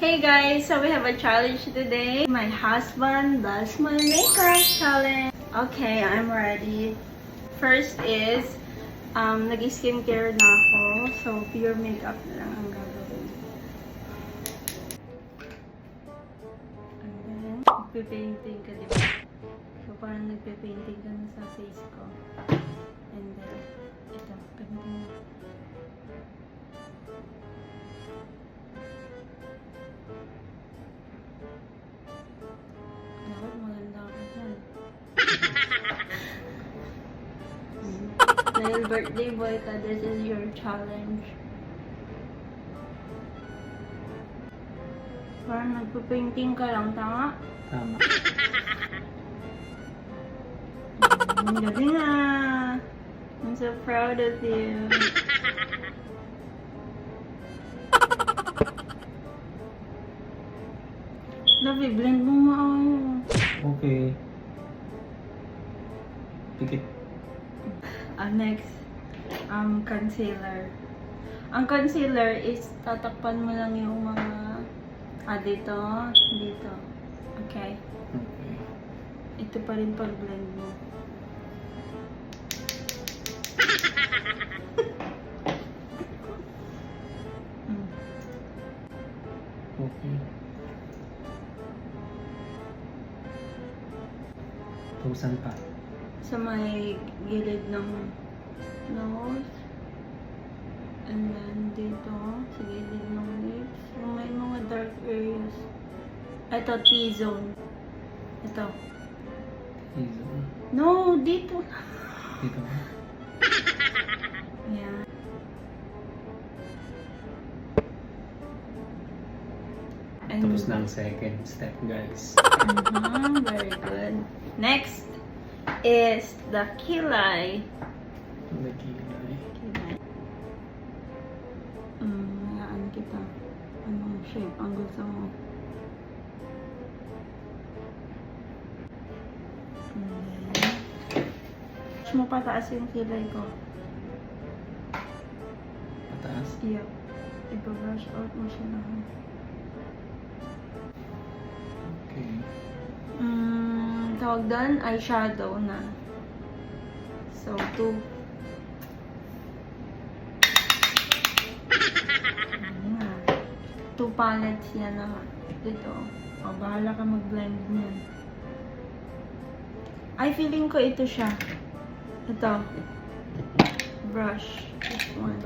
Hey guys, so we have a challenge today. My husband does my makeup challenge. Okay, I'm ready. First is, nag-skincare na ako. So, pure makeup na lang ang gagawin. And then, magpipainting ka, diba? So, parang nagpipainting ka na sa face ko. And then, ito, painting na. Dahil birthday boy ka, this is your challenge. Parang nagpa-painting ka lang, tama? Tama. Ang galing na! I'm so proud of you. Love, blend mo maayos. Okay. Pikit. Next, concealer. Ang concealer is tatakpan mo lang yung mga dito. Okay? Okay. Ito pa rin pag-blend mo. Okay. Tusan pa. Sa may gilid ng nose. And then dito, sa gilid ng lips. Yung may mga dark areas. Ito, T-zone. Ito. T-zone. No, dito. Dito ba? Yeah. And Tapos na ang second step, guys. very good. Next is the kilay. Nagkilay. Hayaan kita. Anong shape ang gusto mo? Push mo pataas yung kilay ko. Pataas. Yep. Ipa-brush out mo siya na. Okay. Tawag doon, eyeshadow na. So, two palettes yan na dito. O, bahala ka mag-blend niyan. Ay, feeling ko ito siya. Ito. Brush. This one.